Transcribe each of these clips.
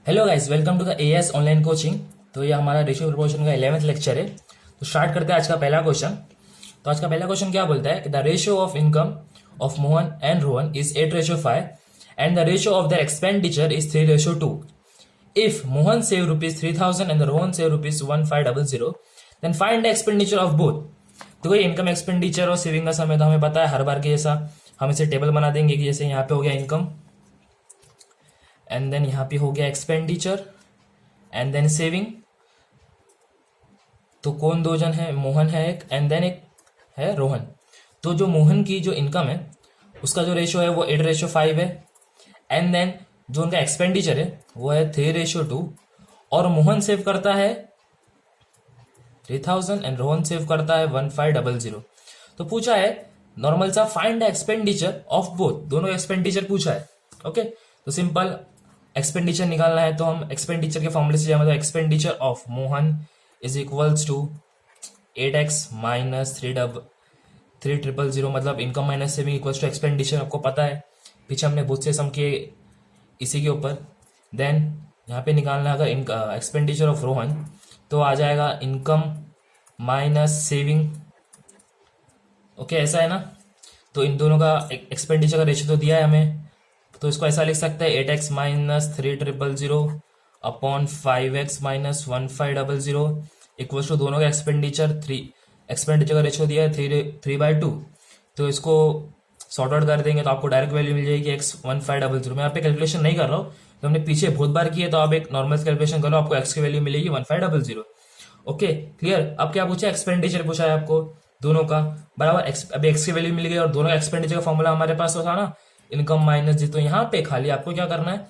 Hello guys, welcome to the AS online coaching. तो ये हमारा रेशियो प्रोपोर्शन का 11th लेक्चर है। तो स्टार्ट करते हैं आज का पहला क्वेश्चन। तो आज का पहला क्वेश्चन क्या बोलता है कि the ratio of income of Mohan and Rohan is 8:5 and the ratio of their expenditure is 3:2। If Mohan save rupees 3000 and Rohan save rupees 1500 then find the expenditure of both. तो ये इनकम एक्सपेंडिचर और सेविंग का समय तो हमें पता है, हर बार के जैसा हम इसे टेबल बना देंगे कि जैसे यहाँ पे हो गया इनकम एंड देन यहाँ पे हो गया एक्सपेंडिचर एंड देन सेविंग। तो कौन दो जन है? मोहन है एक एंड देन एक है रोहन। तो जो मोहन की जो इनकम है उसका जो रेशियो है वो 8:5 है एंड देन जो उनका एक्सपेंडिचर है वो है 3:2 और मोहन सेव करता है 3000 एंड रोहन सेव करता है 1500। तो पूछा है नॉर्मल सा find the expenditure of both, दोनों एक्सपेंडिचर पूछा है। ओके, तो सिंपल एक्सपेंडिचर निकालना है तो हम एक्सपेंडिचर के फॉर्मूले से मतलब expenditure of Mohan is equals to 8x minus 3,000 मतलब income minus saving equals to expenditure. आपको पता है पीछे हमने बहुत से सम किए इसी के ऊपर। देन यहाँ पे निकालना है अगर एक्सपेंडिचर ऑफ रोहन तो आ जाएगा इनकम माइनस सेविंग। ओके, ऐसा है ना। तो इन दोनों का एक्सपेंडिचर का रेशियो तो दिया है हमें, तो इसको ऐसा लिख सकते हैं 8x minus 3,000 upon 5x minus 1500 equals to दोनों का एक्सपेंडिचर एक्सपेंडिचर का रेशियो दिया है 3/2। तो इसको सॉर्ट आउट कर देंगे तो आपको डायरेक्ट वैल्यू मिल जाएगी x 1500। मैं यहाँ पे कैलकुलेशन नहीं कर रहा हूँ, तो हमने पीछे बहुत बार किए, तो आप एक नॉर्मल कैलकुलेशन करो, आपको x की वैल्यू मिलेगी 1500। Okay clear. अब क्या पूछा? एक्सपेंडिचर पूछा है आपको दोनों का बराबर। अभी x की वैल्यू मिल गई और दोनों का एक्सपेंडिचर का फॉर्मूला हमारे पास था ना इनकम माइनस जी। तो यहाँ पे खाली आपको क्या करना है,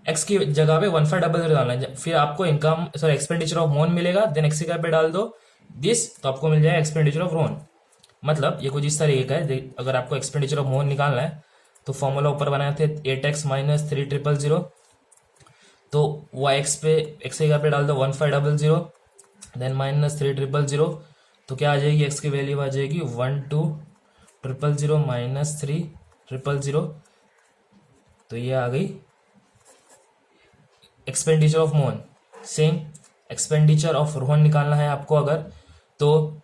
x की जगह पे 1500 डालना है, फिर आपको income sorry expenditure of Mohan मिलेगा। देन x की जगह पे डाल दो दिस, तो आपको मिल जाएगा एक्सपेंडिचर ऑफ रोहन। मतलब ये कुछ इस तरीके का है। अगर आपको एक्सपेंडिचर ऑफ मोहन निकालना है तो फॉर्मूला ऊपर बनाए थे 8x माइनस 3,000, तो वो x की जगह पे डाल दो 1500 देन माइनस 3,000। तो क्या आ जाएगी? x की वैल्यू आ जाएगी 12,000 माइनस 3,000। तो ये आ गई expenditure of Mohan. Same expenditure of Rohan निकालना है आपको अगर, तो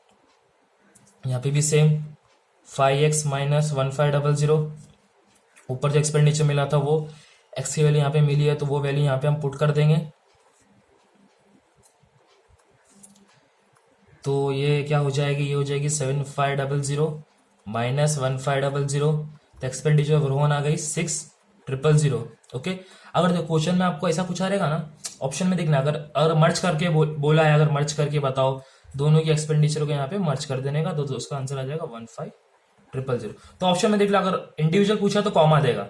यहाँ पे भी सेम 5x माइनस 1500। ऊपर जो एक्सपेंडिचर मिला था वो x की वैल्यू यहाँ पे मिली है, तो वो वैल्यू यहाँ पे हम पुट कर देंगे। तो ये क्या हो जाएगी? ये हो जाएगी 7500 माइनस 1500। तो एक्सपेंडिचर ऑफ रोहन आ गई 6,000। ओके, अगर जो क्वेश्चन में आपको ऐसा पूछा रहेगा ना, ऑप्शन में देखना, अगर मर्ज करके बोला है, अगर मर्ज करके बताओ दोनों की एक्सपेंडिचर को यहाँ पे मर्ज कर देने का, तो उसका आंसर आ जाएगा 15,000। तो ऑप्शन में देख लो, अगर इंडिविजुअल पूछा तो कॉमा देगा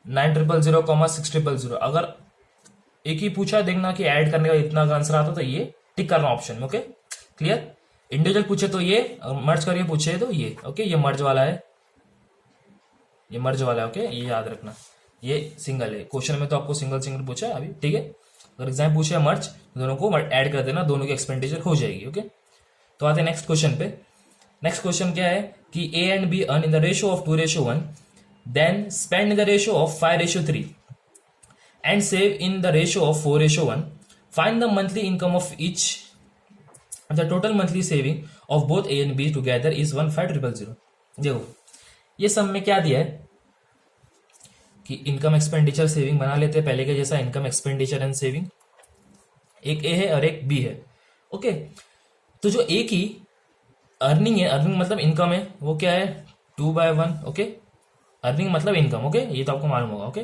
9,000 6,000। अगर एक ही पूछा देखना कि ऐड करने का इतना आंसर आता तो ये टिक करना ऑप्शन में। Okay clear. इंडिविजुअल पूछे तो ये, मर्ज करके पूछे तो ये। ओके, ये मर्ज वाला है, ये मर्ज वाला है। ओके, ये याद रखना, ये सिंगल है। क्वेश्चन में तो आपको सिंगल सिंगल पूछा है अभी, ठीक है। अगर एग्जाम पूछे मर्ज, दोनों को ऐड कर देना, दोनों की एक्सपेंडिचर हो जाएगी। ओके, तो आते हैं नेक्स्ट क्वेश्चन पे। नेक्स्ट क्वेश्चन क्या है कि A and B earn in the ratio of 2:1 then spend in the ratio of 5:3 and save in the ratio of 4:1। Find the monthly income of each. The total monthly saving of both A and B together is 15,000। देखो ये सब में क्या दिया है कि income expenditure saving बना लेते हैं पहले के जैसा, इनकम एक्सपेंडिचर एंड सेविंग। एक ए है और एक बी है। ओके, तो जो ए की अर्निंग है, अर्निंग मतलब इनकम है, वो क्या है 2/1। ओके, अर्निंग मतलब इनकम। ओके, ये तो आपको मालूम होगा। ओके,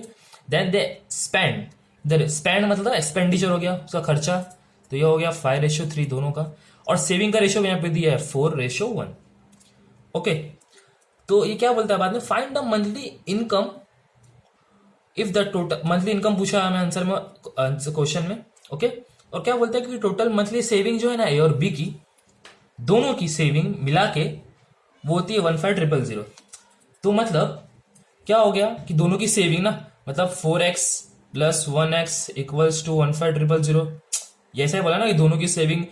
देन दे स्पेंड मतलब एक्सपेंडिचर हो गया, उसका खर्चा, तो ये हो गया 5:3 दोनों का। और सेविंग का रेशियो यहाँ पे दिया है 4:1। ओके, तो ये क्या बोलता है बाद में, find the monthly income if the total monthly income पूछा है हमें आंसर में, क्वेश्चन में। ओके, और क्या बोलता है कि टोटल मंथली सेविंग जो है ना ए और बी की, दोनों की सेविंग मिला के वो होती है 15,000। तो मतलब क्या हो गया कि दोनों की सेविंग ना, मतलब 4x plus 1x equals to 15,000। जैसे बोला ना कि दोनों की सेविंग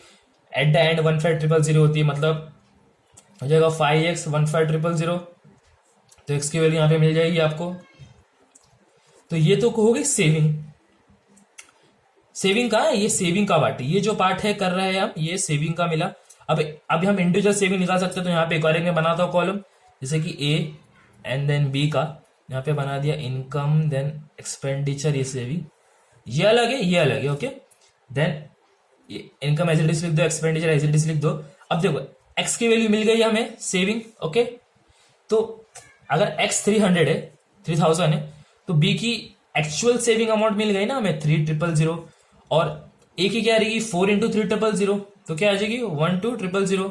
एट द एंड 15,000 होती है, मतलब हो जाएगा 5x 15,000। तो x की वैल्यू यहाँ पे मिल जाएगी आपको। तो ये तो हो गई सेविंग। सेविंग का है, ये सेविंग का पार्ट, ये जो पार्ट है कर रहे हैं हम, ये सेविंग का मिला। अब अभी हम इंडिविजुअल सेविंग निकाल सकते हैं, तो यहाँ पे एक बनाता हूँ कॉलम, जैसे कि ए एंड देन बी का, यहाँ पे बना दिया इनकम देन एक्सपेंडिचर, ये सेविंग, ये अलग है, ये अलग है, okay. Then income as it is लिख दो, एक्सपेंडिचर एज इट इज लिख दो। अब देखो एक्स की वैल्यू मिल गई हमें सेविंग, ओके। तो अगर एक्स 300 है, 3000 है, तो बी की एक्चुअल सेविंग अमाउंट मिल गई ना हमें 3000, और ए की क्या रहेगी 4 इंटू 3000, तो क्या आ जाएगी 12000,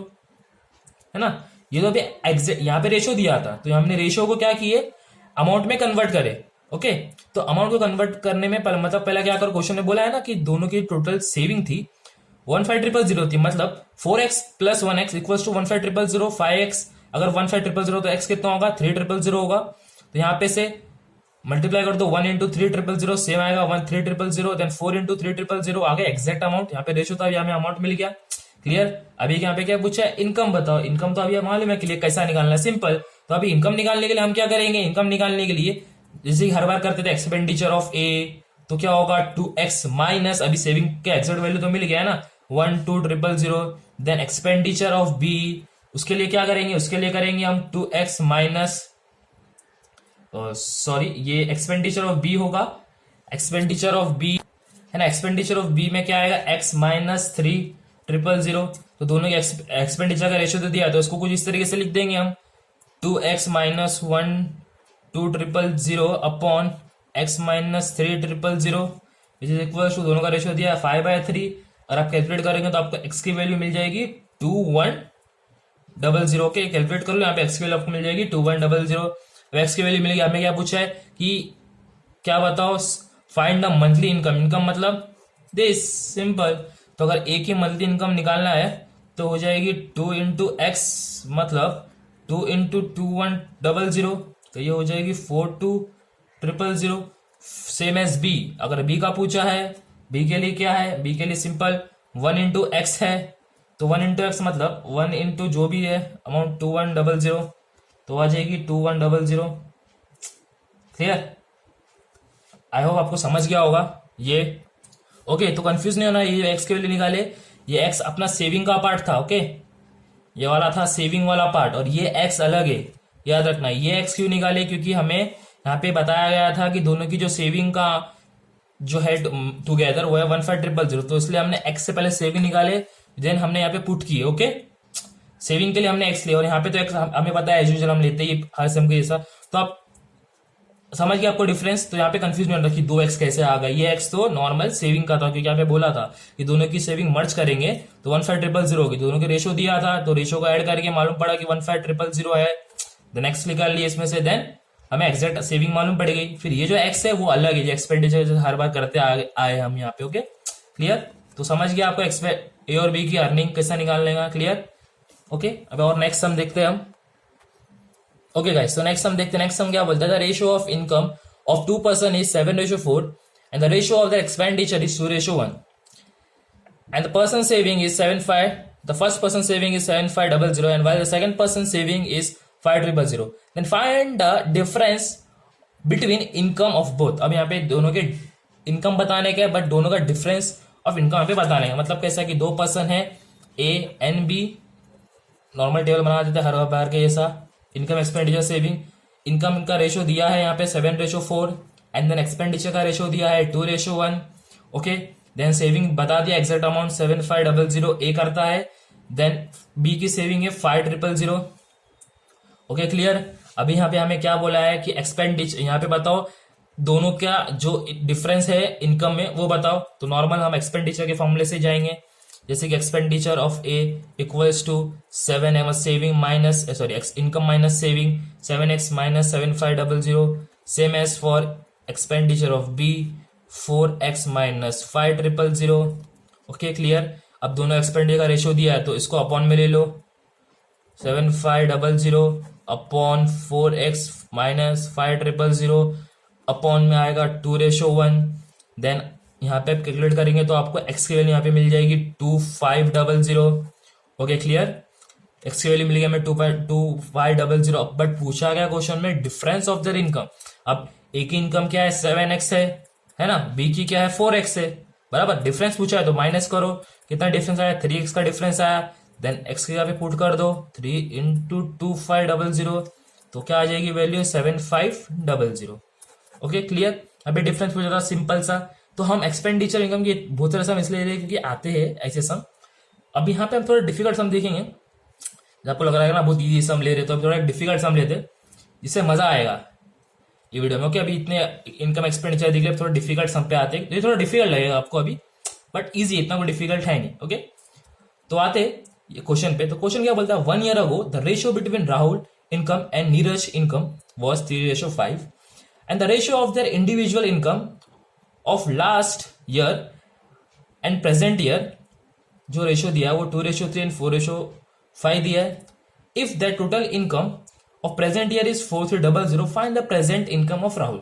है ना। ये तो अभी एग्जैक्ट यहाँ पे रेशो दिया था, तो हमने रेशो को क्या किए अमाउंट में कन्वर्ट करे, ओके। तो अमाउंट को कन्वर्ट करने में मतलब पहला क्या कर, क्वेश्चन में बोला है ना कि दोनों की टोटल सेविंग थी 15000 थी, मतलब 4x plus 1x equals to 15000, 5x, अगर 15000 तो x कितना होगा 3000 होगा, तो यहाँ पे से मल्टीप्लाई कर दो 1 इंटू 3000, सेम आएगा 13000, देन 4 इंटू 3000 आ गया एग्जैक्ट अमाउंट। यहाँ पे रेशो था, यहाँ पे अमाउंट मिल गया, क्लियर। अभी यहाँ पे क्या पूछा है, इनकम बताओ। इनकम तो अभी मालूम है क्लियर कैसा निकालना है, सिंपल। तो अभी इनकम निकालने के लिए हम क्या करेंगे, इनकम निकालने के लिए जैसे हर बार करते थे एक्सपेंडिचर ऑफ ए, तो क्या होगा 2x माइनस, अभी सेविंग के एग्जैक्ट वैल्यू तो मिल गया है ना 12000, देन एक्सपेंडिचर ऑफ बी, उसके लिए क्या करेंगे, उसके लिए करेंगे हम 2x माइनस, सॉरी ये एक्सपेंडिचर ऑफ बी होगा, एक्सपेंडिचर ऑफ बी है ना, एक्सपेंडिचर ऑफ बी में क्या आएगा x माइनस 3000, तो दोनों के एक्सपेंडिचर का रेशियो दे दिया, तो इसको कुछ इस तरीके से लिख देंगे हम 2x minus 12000 upon x minus 3000 which is equal to, दोनों का रेशियो दिया 5/3, और आप कैलकुलेट करेंगे तो आपको x की वैल्यू मिल जाएगी 2100, ओके। कैलकुलेट कर लो, यहाँ पे x की वैल्यू आपको मिल जाएगी 2100। एक्स की वैल्यू मिलेगी, हमें क्या पूछा है कि क्या बताओ find the monthly income, income मतलब दिस सिंपल। तो अगर ए की मंथली इनकम निकालना है तो हो जाएगी 2 इंटू एक्स, मतलब 2 इंटू 2100, तो ये हो जाएगी 42000। सेम एज बी, अगर बी का पूछा है, बी के लिए क्या है, बी के लिए सिंपल 1 इंटू एक्स है, तो 1 इंटू एक्स मतलब 1 इंटू जो भी है अमाउंट 2100, तो आ जाएगी 2100, क्लियर। आई होप आपको समझ गया होगा ये, ओके। तो कंफ्यूज नहीं होना, ये एक्स के वैल्यू निकाले, ये एक्स अपना सेविंग का पार्ट था, ओके, ये वाला था सेविंग वाला पार्ट, और ये एक्स अलग है, याद रखना। ये एक्स क्यों निकाले, क्योंकि हमें यहाँ पे बताया गया था कि दोनों की जो सेविंग का जो है टुगेदर वो है 15000, तो इसलिए हमने एक्स से पहले सेविंग निकाले, देन हमने यहाँ पे पुट किए, ओके। सेविंग के लिए हमने एक्स लिया, और यहाँ पे तो एक्स हमें पता है एज यूजुअल हम लेते ही हर सेम के जैसा, तो आप समझ गए आपको डिफरेंस। तो यहाँ पे कंफ्यूज नहीं होता कि 2x कैसे आ गया, ये x तो नॉर्मल सेविंग का था, क्योंकि यहाँ पे बोला था कि दोनों की सेविंग मर्ज करेंगे तो 15000 होगी, दोनों के रेशो दिया था, तो रेशो को ऐड करके मालूम पड़ा कि 15000 है, देन x निकाल लिया इसमें से, देन हमें एग्जैक्ट सेविंग मालूम पड़ गई। फिर ये जो x है वो अलग है, जो एक्सपेंडिचर हर बार करते आए हम यहाँ पे, ओके क्लियर। तो समझ गया आपको ए और बी की अर्निंग कैसा निकालने का, क्लियर, ओके। अब और नेक्स्ट सम देखते हैं हम, ओके गाइस। तो नेक्स्ट सम देखते हैं, नेक्स्ट सम क्या बोलता है, the ratio of income of 2 person is 7:4 and the ratio of the expenditure is 2:1 and the person saving is 75, the first person saving is 7500 and while the second person saving is 5000, then find the difference between income of both. अब यहाँ पे दोनों के income बताने के, but दोनों का difference of income यहाँ पे बताने का, मतलब कैसा कि 2 पर्सन है A and B, normal table बना देते हैं हर बार के जैसा, इनकम एक्सपेंडिचर सेविंग, इनकम का रेशो दिया है यहाँ पे 7:4 एंड देन एक्सपेंडिचर का रेशो दिया है 2:1, ओके। देन सेविंग बता दिया एग्जैक्ट अमाउंट 7500 ए करता है, देन बी की सेविंग है 5000, ओके क्लियर। अभी यहाँ पे हमें क्या बोला है कि एक्सपेंडिचर, यहाँ पे बताओ दोनों का जो डिफरेंस है इनकम में वो बताओ। तो नॉर्मल हम एक्सपेंडिचर के फॉर्मूले से जाएंगे, जैसे कि expenditure of A equals to 7 saving minus income minus saving 7x minus 7500, same as for expenditure of B 4x minus 5000, okay clear. अब दोनों एक्सपेंडिचर का रेशियो दिया है तो इसको अपॉन में ले लो, 7500 अपॉन 4x माइनस 5000 अपॉन में आएगा 2:1, देन यहाँ पे कैलकुलेट करेंगे तो आपको x की वैल्यू यहाँ पे मिल जाएगी 2500, ओके क्लियर। x की वैल्यू मिल गई हमें 2500, बट पूछा गया क्वेश्चन में डिफरेंस ऑफ देयर इनकम। अब a की इनकम क्या है 7x है ना, b की क्या है 4x है, बराबर। डिफरेंस पूछा है तो माइनस करो, कितना डिफरेंस आया, 3x का डिफरेंस आया, देन x के यहाँ पे पुट कर दो 3 इंटू 2500, तो क्या आ जाएगी वैल्यू 7500। Okay clear. अभी डिफरेंस पूछा था सिंपल सा, तो हम एक्सपेंडिचर इनकम की बहुत सारे सम इसलिए ले रहे हैं क्योंकि आते हैं ऐसे सम। अब यहाँ पे हम थोड़ा डिफिकल्ट सम देखेंगे, जब आपको लग रहा है ना बहुत इजी सम ले रहे, तो अब थोड़ा डिफिकल्ट सम लेते जिससे मजा आएगा ये वीडियो में। ओके अभी इतने इनकम एक्सपेंडिचर दिख रहे, थोड़ा डिफिकल्ट सम पे आते हैं, ये थोड़ा डिफिकल्ट लगेगा आपको अभी, बट इजी, इतना कोई डिफिकल्ट है नहीं। ओके तो आते ये क्वेश्चन पे। तो क्वेश्चन क्या बोलता है, 1 year ago the ratio between Rahul income and Neeraj income was 3:5 and the ratio of their individual income of last year and present year, जो रेशियो दिया है वो 2:3 एंड 4:5 दिया है। If the total income of present year is 4300, find the present income of Rahul.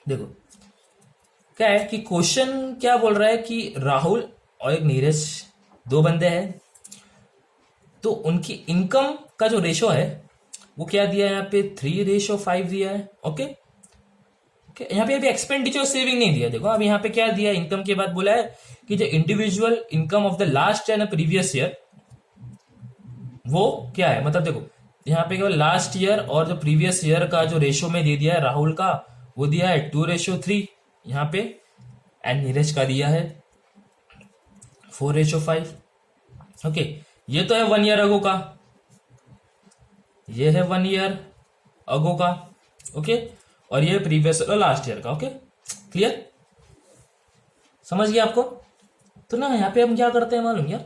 देखो क्या है कि क्वेश्चन क्या बोल रहा है कि राहुल और एक नीरज दो बंदे हैं, तो उनकी इनकम का जो रेशो है वो क्या दिया है यहाँ पे 3:5 दिया है। ओके यहाँ पे अभी एक्सपेंडिचर सेविंग नहीं दिया। देखो अब यहाँ पे क्या दिया, इनकम के बाद बोला है कि जो individual income of the last and previous year वो क्या है, मतलब देखो यहाँ पे केवल लास्ट ईयर और जो प्रीवियस ईयर का जो रेशो में दे दिया है राहुल का, वो दिया है 2:3 यहाँ पे, एंड नीरज का दिया है 4:5। ओके ये तो है 1 year अगो का, ये है 1 year अगो का। ओके और ये प्रीवियस लास्ट ईयर का। ओके क्लियर, समझ गया आपको। तो ना यहाँ पे हम क्या करते हैं मालूम यार,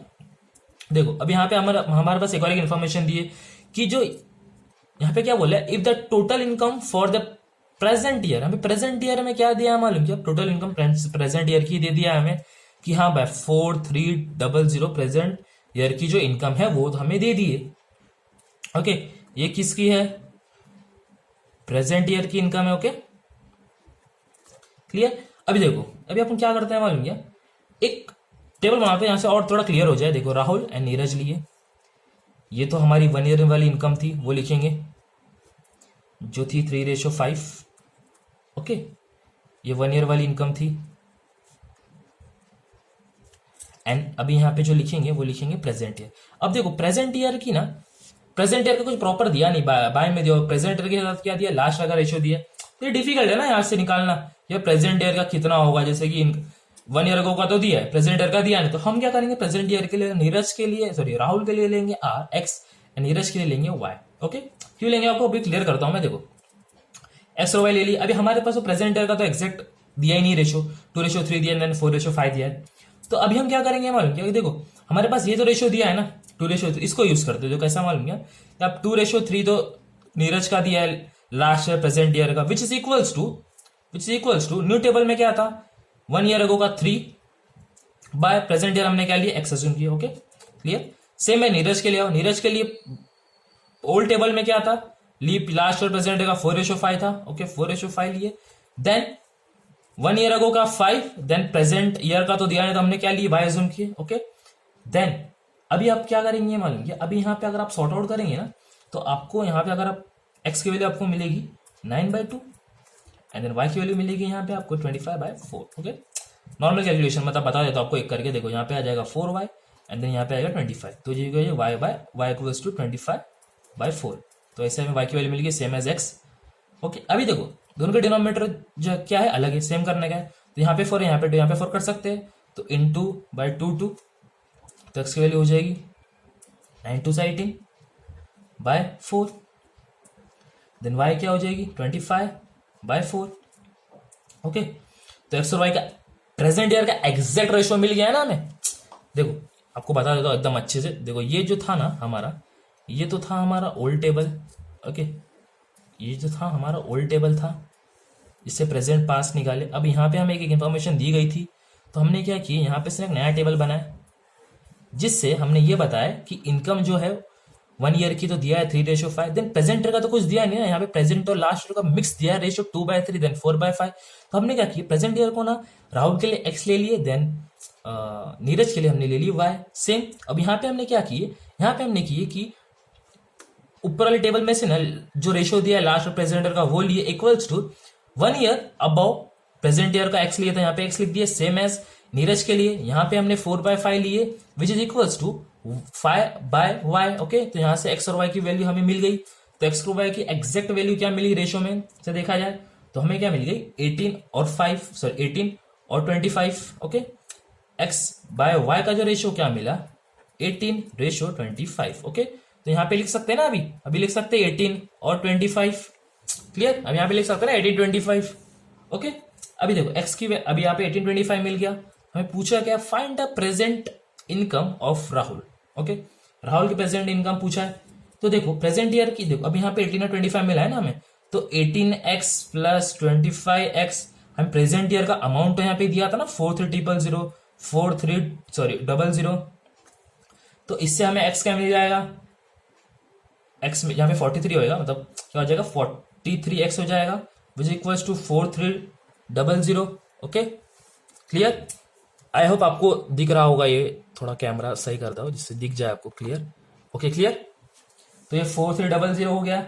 देखो अब यहाँ पे हमारे पास एक और इन्फॉर्मेशन दी है कि जो यहाँ पे क्या बोला है, if the total income for the present year, हमें प्रेजेंट ईयर में क्या दिया मालूम क्या, टोटल इनकम प्रेजेंट ईयर की दे दिया हमें कि हाँ भाई 4300 प्रेजेंट ईयर की जो इनकम है वो तो हमें दे दिए। ओके ये किसकी है, प्रेजेंट ईयर की इनकम है। Okay clear. अभी देखो अभी अपन क्या करते हैं मालूम क्या, एक टेबल बनाते हैं यहां से और थोड़ा क्लियर हो जाए। देखो राहुल एंड नीरज लिए, ये तो हमारी 1 year वाली इनकम थी, वो लिखेंगे जो थी 3:5। ओके ये 1 year वाली इनकम थी, एंड अभी यहाँ पे जो लिखेंगे वो लिखेंगे प्रेजेंट ईयर। अब देखो प्रेजेंट ईयर की ना, प्रेजेंट ईयर का कुछ प्रॉपर दिया नहीं, बाय में दिया, प्रेजेंट ईयर के साथ क्या दिया, लास्ट का रेशियो दिया। तो ये डिफिकल्ट है ना यहाँ से निकालना, ये प्रेजेंट ईयर का कितना होगा, जैसे कि 1 year अगो का तो दिया है, प्रेजेंट ईयर का दिया नहीं, तो हम क्या करेंगे प्रेजेंट ईयर के लिए नीरज के लिए सॉरी राहुल के लिए लेंगे x, नीरज के लिए लेंगे y। ओके क्यों लेंगे आपको अभी क्लियर करता हूं मैं। देखो x और y ले लिया, अभी हमारे पास प्रेजेंट ईयर का तो एग्जैक्ट दिया ही नहीं रेशो, 2:3 दिया है, 4:5 दिया है। तो अभी हम क्या करेंगे मालूम क्या, देखो हमारे पास ये तो रेशियो दिया है ना 2:3, इसको यूज करते जो कैसा मालूम क्या, अब 2:3 तो नीरज का दिया है लास्ट ईयर प्रेजेंट ईयर का, which is equals to new table में क्या था 1 year अगो का 3 बाय प्रेजेंट ईयर हमने क्या लिया x अज्यूम किया। Okay clear. सेम है नीरज के लिए आओ, नीरज के लिए ओल्ड टेबल में क्या था, leap last year present year का 4:5 था। ओके 4:5 लिए, देन 1 year अगो का 5, देन प्रेजेंट ईयर का तो दिया नहीं तो हमने क्या लिया y अज्यूम किए। ओके देन अभी आप क्या करेंगे मालूम क्या, अभी यहाँ पे अगर आप सॉर्ट आउट करेंगे ना, तो आपको यहाँ पे अगर आप x की वैल्यू आपको मिलेगी 9/2 एंड देन y की वैल्यू मिलेगी यहाँ पे आपको 25/4। ओके नॉर्मल कैलकुलेशन मतलब बता देता हूँ आपको एक करके। देखो यहाँ पे आ जाएगा 4y एंड देन यहाँ पे आएगा 25, तो ये y इक्वल्स टू 25/4। तो ऐसे हमें y की वैल्यू मिलेगी सेम एज x। ओके अभी देखो दोनों के डिनोमिनेटर जो क्या है अलग है, सेम करने का है, तो यहाँ पे 4 है, यहाँ पे 4 कर सकते हैं, तो इंटू बाई 2 तो x की वैल्यू हो जाएगी 9×2=18/4, देन y क्या हो जाएगी 25/4। ओके तो x और y का प्रेजेंट ईयर का एग्जैक्ट रेशियो मिल गया है ना हमें। देखो आपको बता देता हूँ एकदम अच्छे से, देखो ये जो था ना हमारा, ये तो था हमारा ओल्ड टेबल। ओके ये जो था हमारा ओल्ड टेबल था, इससे प्रेजेंट पास निकाले। अब यहाँ पे हमें एक इंफॉर्मेशन दी गई थी, तो हमने क्या किया यहाँ पे सिर्फ एक नया टेबल बनाया, जिससे हमने ये बताया कि इनकम जो है 1 year की तो दिया है 3:5, देन प्रेजेंट ईयर का तो कुछ दिया नहीं ना, यहाँ पे प्रेजेंट और लास्ट ईयर का मिक्स दिया है रेशियो 2/3 देन 4/5। तो हमने क्या किया प्रेजेंट ईयर को ना राहुल के लिए x ले लिए, देन नीरज के लिए हमने ले ली y सेम। अब यहाँ पे हमने क्या किए, यहाँ पे हमने किए कि ऊपर वाले टेबल में से ना जो रेशियो दिया है लास्ट और प्रेजेंट ईयर का वो लिए equals to 1 year above present year का एक्स लिया था, यहाँ पे एक्स लिख दिया, सेम एज नीरज के लिए यहाँ पे हमने 4/5 लिए which is equals to 5/y। Okay, तो यहाँ से एक्स और वाई की वैल्यू हमें मिल गई। तो एक्स और वाई की एग्जैक्ट वैल्यू क्या मिली रेशो में से देखा जाए तो हमें क्या मिल गई 18 और 25। ओके, एक्स बाय वाई का जो रेशियो क्या मिला 18:25। ओके, तो यहाँ पे लिख सकते हैं ना, अभी लिख सकते हैं 18 और 25। क्लियर, अब यहाँ पे लिख सकते हैं ना 18:25। ओके, अभी देखो एक्स की अभी यहाँ पे 18:25 मिल गया। हमें पूछा क्या, find the present income of Rahul. Okay, Rahul की प्रेजेंट इनकम पूछा है। तो देखो प्रेजेंट ईयर की देखो अभी यहाँ पे 18 और 25 मिला है ना हमें, तो 18x प्लस 25x, हम प्रेजेंट ईयर का अमाउंट तो यहाँ पे दिया था ना 4300। तो इससे हमें x क्या मिल जाएगा, x में यहाँ पे 43 होएगा, मतलब क्या हो जाएगा 43x हो जाएगा which equals to 4300। Okay, clear. I hope आपको दिख रहा होगा, ये थोड़ा कैमरा सही करता हो जिससे दिख जाए आपको क्लियर। Okay, clear. तो ये 4300 हो गया।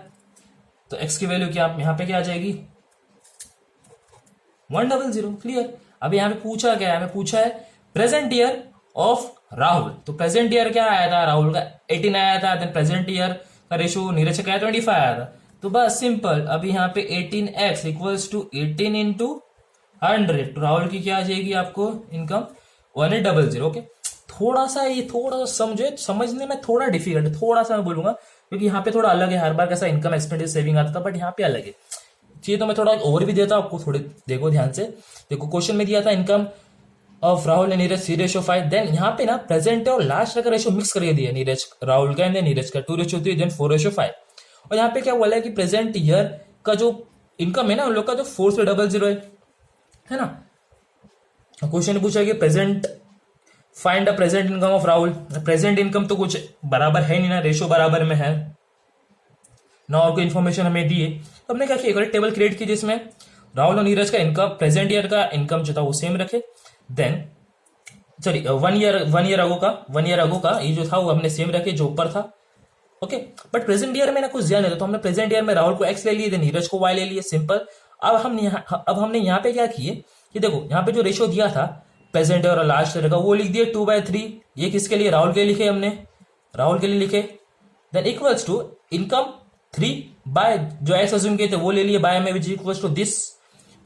तो x की वैल्यू क्या यहाँ पे क्या आ जाएगी 100। क्लियर। अब यहाँ पे पूछा क्या है, हमें पूछा है प्रेजेंट ईयर ऑफ राहुल। तो प्रेजेंट ईयर क्या आया था, राहुल का 18 आया था, देन प्रेजेंट ईयर का रेशियो नीरज का 25 आया था। तो बस सिंपल, अभी यहाँ पे 18x इक्वल्स टू 18 इंटू 100। तो राहुल की क्या आ जाएगी आपको इनकम 1800। ओके, थोड़ा सा समझने में थोड़ा डिफिकल्ट है, थोड़ा सा मैं बोलूंगा क्योंकि यहाँ पे थोड़ा अलग है। हर बार कैसा इनकम एक्सपेंडिचर सेविंग आता था, बट यहाँ पे अलग है। चाहिए तो मैं थोड़ा ओवर भी देता हूँ आपको, थोड़े देखो ध्यान से। देखो क्वेश्चन में दिया था income of Rahul and Neeraj 3:5। Then यहाँ पे ना प्रेजेंट और लास्ट का रेशियो मिक्स करके दिया, नीरज राहुल का एंड नीरज का 2:3 देन 4:5। और यहाँ पे क्या बोला है कि प्रेजेंट ईयर का जो इनकम है ना उन लोग का जो 4300 है ना। क्वेश्चन पूछा कि present find the present income of Rahul. Present income तो कुछ बराबर है नहीं ना, रेशियो बराबर में है ना, और कोई इन्फॉर्मेशन हमें दी है। तो हमने क्या किया, टेबल क्रिएट की जिसमें राहुल और नीरज का इनकम प्रेजेंट ईयर का इनकम जो था वो सेम रखे। Then sorry one year ago का ये जो था वो हमने सेम रखे जो ऊपर था। ओके, बट प्रेजेंट ईयर में ना कुछ ध्यान नहीं था, तो हमने प्रेजेंट ईयर में राहुल को एक्स ले लिए, देन नीरज को वाई ले लिए, सिंपल। अब हमने यहाँ पे क्या किए कि देखो यहाँ पे जो रेशियो दिया था प्रेजेंट ईयर और लास्ट ईयर का वो लिख दिए 2/3। ये किसके लिए, राहुल के लिए लिखे हमने, राहुल के लिए लिखे। Then equals to income 3 by जो एक्स अज्यूम किए थे वो ले लिए बाय में which equals to this.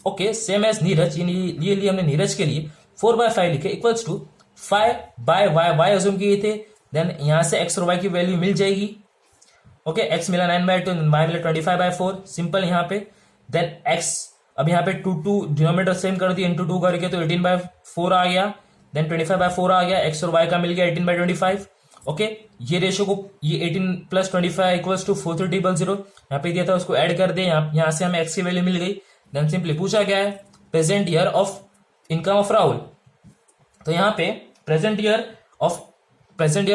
Okay, same as Neeraj, ये लिए हमने नीरज के लिए 4/5 लिखे equals to 5/y, Y assume किए थे। देन यहां से एक्स और वाई की वैल्यू मिल जाएगी। ओके, एक्स मिला 9/2, वाई मिला 25/4, सिंपल यहाँ पे। देन एक्स अब यहाँ पे 2 डिनोमिनेटर सेम कर दिया, इंटू 2 करके तो 18/4 आ गया, देन 25/4 आ गया, एक्स और वाई का मिल गया 18/25। ओके, ये रेशियो को ये 18 प्लस 25 इक्वल्स टू 4300 यहाँ पे दिया था, उसको ऐड कर दे, यहाँ से हमें एक्स की वैल्यू मिल गई। देन सिंपली पूछा गया है present year of income of Rahul. तो यहाँ पे प्रेजेंट ईयर और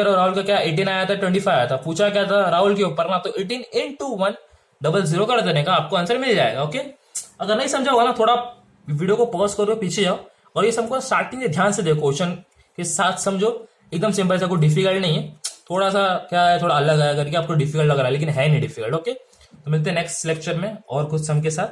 राहुल का क्या 18 आया था, 25 आया था, पूछा क्या था राहुल के ऊपर ना, तो 18 इंटू 100 कर देने का आपको आंसर मिल जाएगा। ओके, अगर नहीं समझा होगा ना थोड़ा वीडियो को पॉज करो, पीछे जाओ और ये सबको स्टार्टिंग से ध्यान से देखो, क्वेश्चन के साथ समझो। एकदम सिंपल सा, कोई डिफिकल्ट नहीं है, थोड़ा सा क्या है थोड़ा अलग है करके आपको डिफिकल्ट लग रहा है, लेकिन है नहीं डिफिकल्ट। ओके, तो मिलते हैं नेक्स्ट लेक्चर में और कुछ सम के साथ।